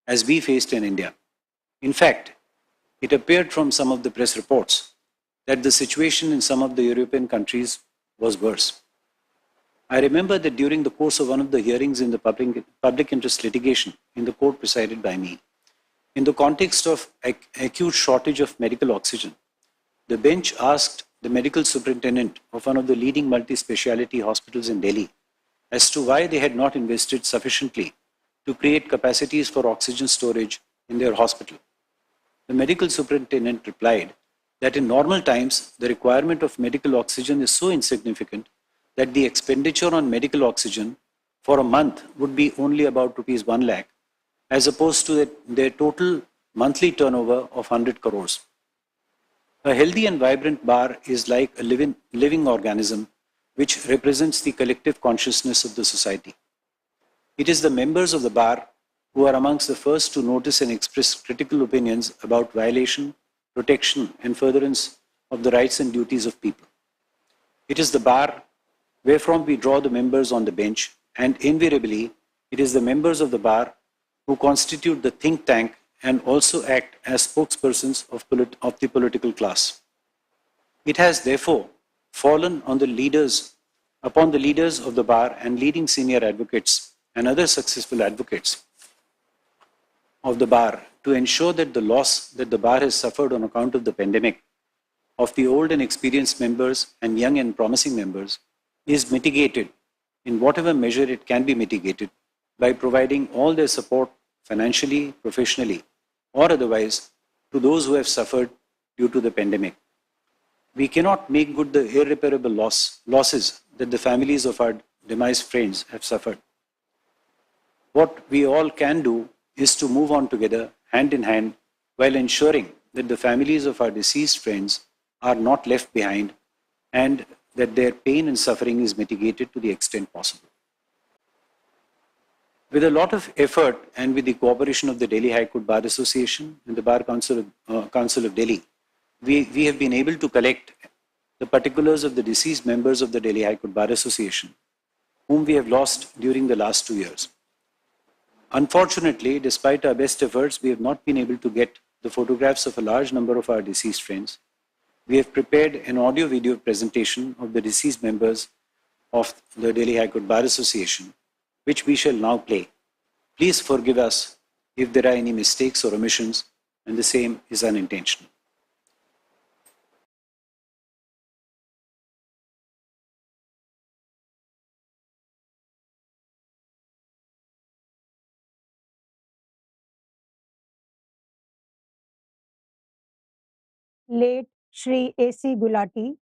as we faced in India. In fact, it appeared from some of the press reports that the situation in some of the European countries was worse. I remember that during the course of one of the hearings in the public interest litigation in the court presided by me, in the context of acute shortage of medical oxygen, the bench asked the medical superintendent of one of the leading multi-speciality hospitals in Delhi as to why they had not invested sufficiently to create capacities for oxygen storage in their hospital. The medical superintendent replied that in normal times, the requirement of medical oxygen is so insignificant that the expenditure on medical oxygen for a month would be only about rupees 1 lakh, as opposed to their total monthly turnover of 100 crores. A healthy and vibrant bar is like a living organism which represents the collective consciousness of the society. It is the members of the bar who are amongst the first to notice and express critical opinions about violation, protection, and furtherance of the rights and duties of people. It is the bar wherefrom we draw the members on the bench, and invariably, it is the members of the bar who constitute the think tank and also act as spokespersons of the political class. It has therefore fallen on upon the leaders of the bar and leading senior advocates and other successful advocates of the bar to ensure that the loss that the bar has suffered on account of the pandemic of the old and experienced members and young and promising members is mitigated in whatever measure it can be mitigated by providing all their support financially, professionally, or otherwise to those who have suffered due to the pandemic. We cannot make good the irreparable losses that the families of our demised friends have suffered. What we all can do is to move on together, hand in hand, while ensuring that the families of our deceased friends are not left behind and that their pain and suffering is mitigated to the extent possible. With a lot of effort and with the cooperation of the Delhi High Court Bar Association and the Bar Council of Delhi, we have been able to collect the particulars of the deceased members of the Delhi High Court Bar Association, whom we have lost during the last 2 years. Unfortunately, despite our best efforts, we have not been able to get the photographs of a large number of our deceased friends. We have prepared an audio-video presentation of the deceased members of the Delhi High Court Bar Association, which we shall now play. Please forgive us if there are any mistakes or omissions, and the same is unintentional. late Shri A.C. Gulati,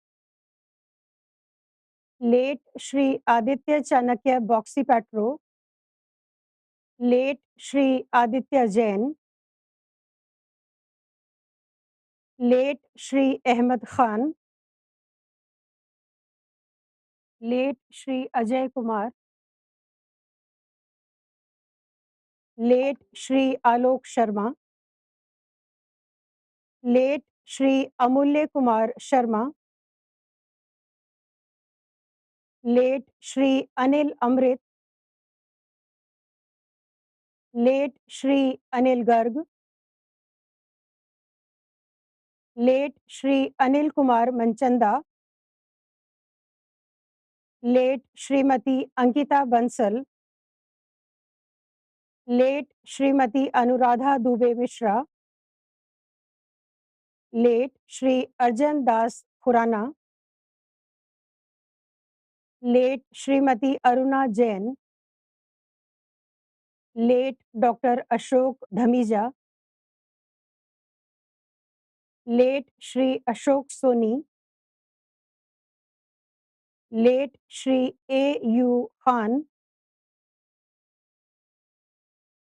late Shri Aditya Chanakya Boxipatro, late Shri Aditya Jain, late Shri Ahmed Khan, late Shri Ajay Kumar, late Shri Alok Sharma, late Shri Amulya Kumar Sharma, late Shri Anil Amrit, late Shri Anil Garg, late Shri Anil Kumar Manchanda, late Shrimati Ankita Bansal, late Shrimati Anuradha Dubey Mishra, late Shri Arjan Das Khurana, late Shrimati Aruna Jain, late Dr. Ashok Dhamija, late Shri Ashok Soni, late Shri A.U. Khan,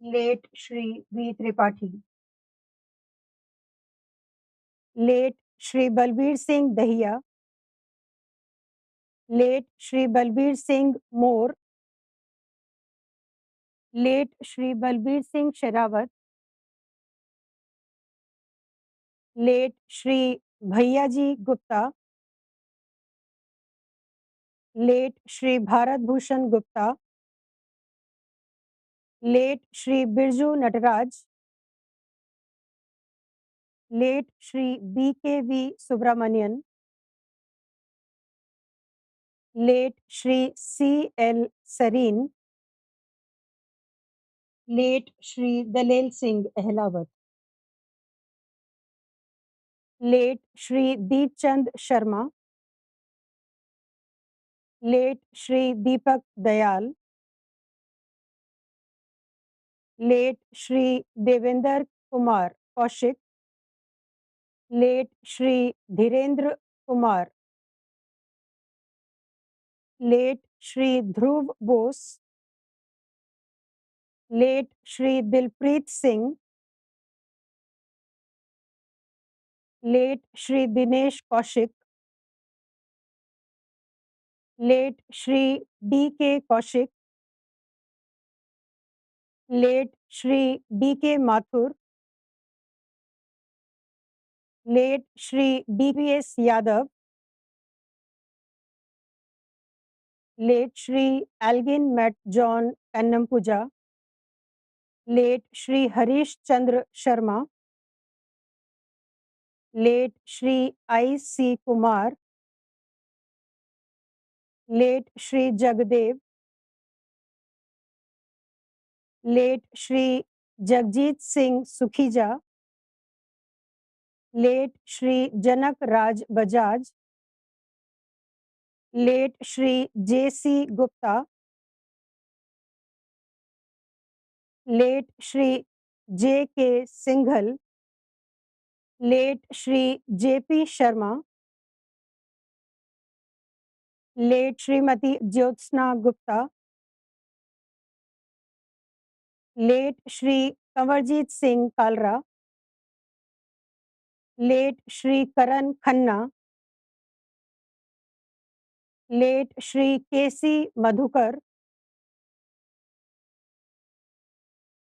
late Shri V. Tripathi, late Shri Balbir Singh Dahiya, late Shri Balbir Singh Moore, late Shri Balbir Singh Sherawat, late Shri Bhaiyaji Gupta, late Shri Bharat Bhushan Gupta, late Shri Birju Nataraj, late Shri B.K.V. Subramanian, late Shri C.L. Sareen, late Shri Dalel Singh Ehlawat, late Shri Deepchand Sharma, late Shri Deepak Dayal, late Shri Devender Kumar Kaushik, late Shri Dhirendra Kumar, late Shri Dhruv Bose, late Shri Dilpreet Singh, late Shri Dinesh Kaushik, late Shri D.K. Kaushik, late Shri D.K. Mathur, late Shri D.P.S. Yadav, late Shri Algin Matt John Kannampuja, late Shri Harish Chandra Sharma, late Shri I.C. Kumar, late Shri Jagdev, late Shri Jagjit Singh Sukhija, late Shri Janak Raj Bajaj, late Shri J.C. Gupta, late Shri J.K. Singhal, late Shri J.P. Sharma, late Shrimati Jyotsna Gupta, late Shri Kanwarjit Singh Kalra, late Shri Karan Khanna, late Shri K.C. Madhukar,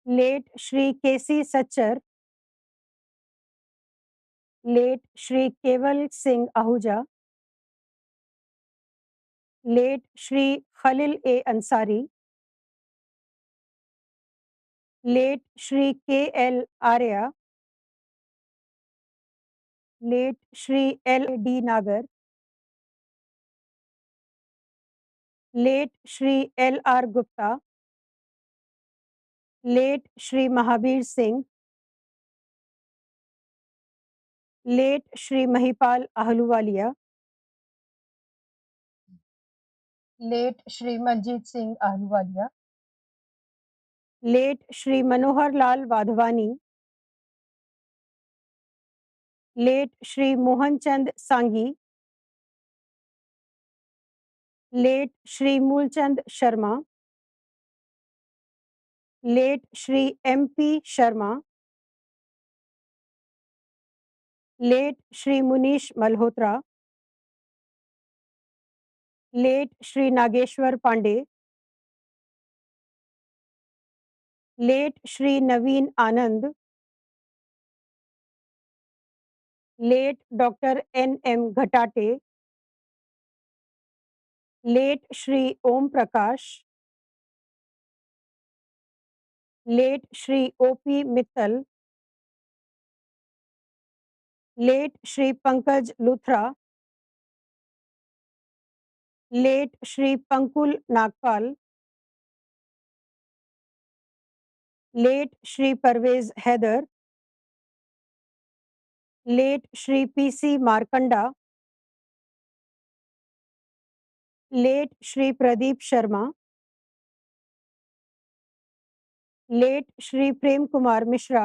late Shri K.C. Sachar, late Shri Keval Singh Ahuja, late Shri Khalil A. Ansari, late Shri K.L. Arya, late Shri L.D. Nagar, late Shri L.R. Gupta, late Shri Mahabir Singh, late Shri Mahipal Ahluwalia, late Shri Manjit Singh Ahluwalia, late Shri Manohar Lal Wadhwani, late Shri Mohanchand Sangi, late Shri Moolchand Sharma, late Shri MP Sharma, late Shri Munish Malhotra, late Shri Nageshwar Pandey, late Shri Naveen Anand, late doctor NM Ghatate, late Shri Om Prakash, late Shri OP Mittal, late Shri Pankaj Luthra, late Shri Pankul Nagpal, late Shri Parvez Haider, late Shri PC Markanda, late Shri Pradeep Sharma, late Shri Prem Kumar Mishra,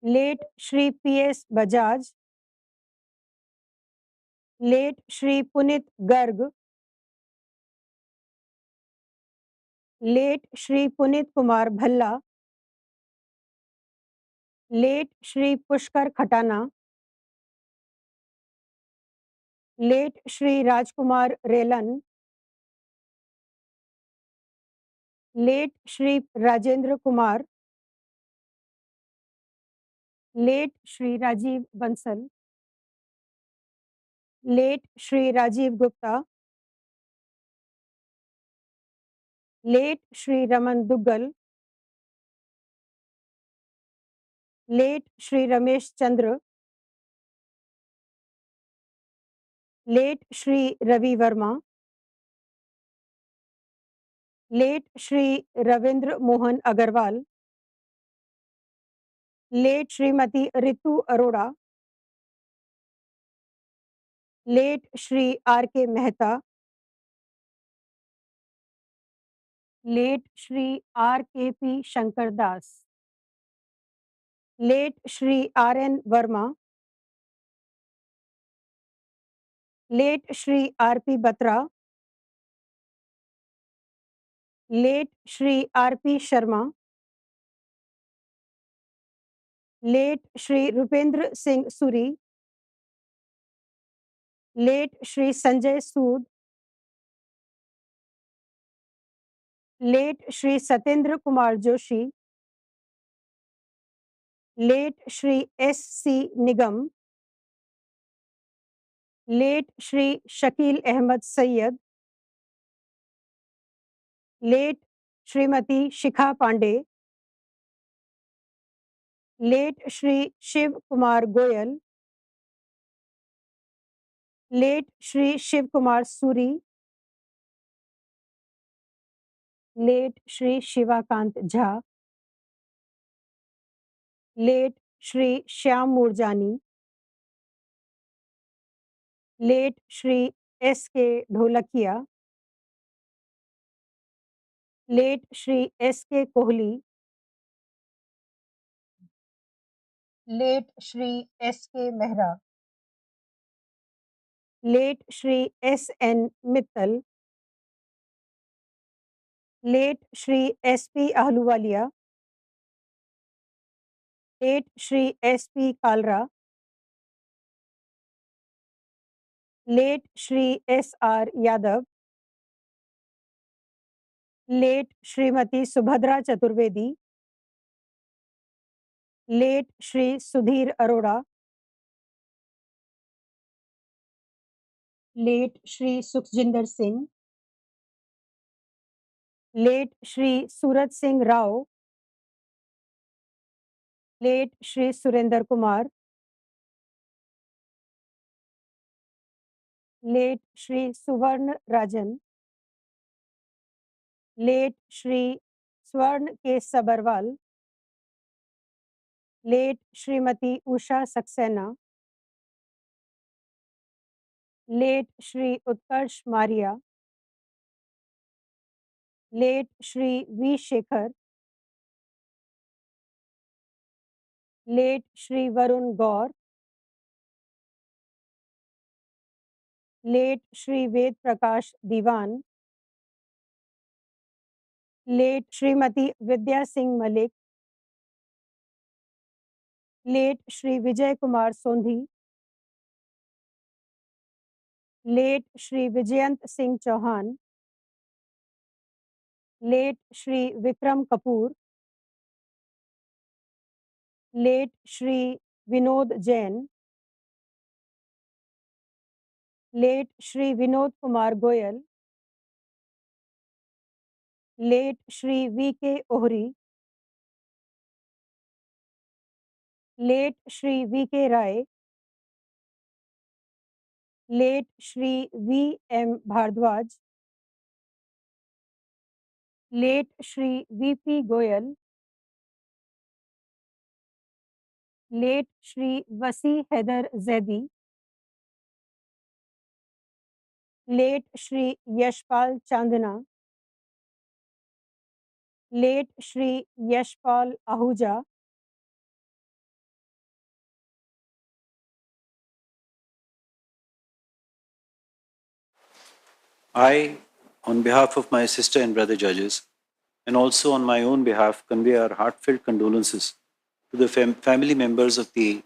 late Shri PS Bajaj, late Shri Punit Garg, late Shri Punit Kumar Bhalla, late Shri Pushkar Khatana, late Shri Rajkumar Relan, late Shri Rajendra Kumar, late Shri Rajiv Bansal, late Shri Rajiv Gupta, late Shri Raman Duggal, late Shri Ramesh Chandra, late Shri Ravi Verma, late Shri Ravindra Mohan Agarwal, late Shrimati Ritu Arora, late Shri RK Mehta, late Shri RKP Shankar Das, late Shri RN Verma, late Shri RP Batra, late Shri RP Sharma, late Shri Rupendra Singh Suri, late Shri Sanjay Sood, late Shri Satyendra Kumar Joshi, late Shri SC Nigam, late Shri Shakeel Ahmed Syed, late Shrimati Shikha Pande, late Shri Shiv Kumar Goyal, late Shri Shiv Kumar Suri, late Shri Shivakant Jha, late Shri Shyam Moorjani, late Shri SK Dholakia, late Shri SK Kohli, late Shri SK Mehra, late Shri SN Mittal, late Shri SP Ahluwalia, late Shri SP Kalra, late Shri SR Yadav, late Shrimati Subhadra Chaturvedi, late Shri Sudhir Arora, late Shri Sukhjinder Singh, late Shri Suraj Singh Rao, late Shri Surendra Kumar, late Shri Suvarna Rajan, late Shri Swarn K Sabharwal, late Shrimati Usha Saxena, late Shri Utkarsh Maria, late Shri V Shekhar, late Shri Varun Gaur, late Shri Ved Prakash Diwan, late Shrimati Vidya Singh Malik, late Shri Vijay Kumar Sondhi, late Shri Vijayant Singh Chauhan, late Shri Vikram Kapoor, late Shri Vinod Jain, late Shri Vinod Kumar Goyal, late Shri V.K. Ohri, late Shri V.K. Rai, late Shri V.M. Bhardwaj, late Shri V.P. Goyal, late Shri Wasi Haider Zaidi, late Shri Yashpal Chandana, late Shri Yashpal Ahuja, I, on behalf of my sister and brother judges, and also on my own behalf, convey our heartfelt condolences to the family members of the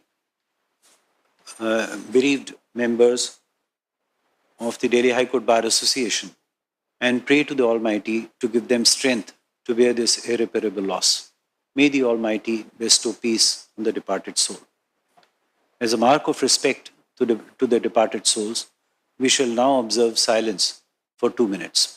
bereaved members of the Delhi High Court Bar Association and pray to the Almighty to give them strength to bear this irreparable loss. May the Almighty bestow peace on the departed soul. As a mark of respect to the departed souls, we shall now observe silence for 2 minutes.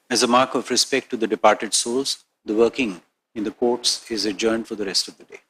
As a mark of respect to the departed souls, the working in the courts is adjourned for the rest of the day.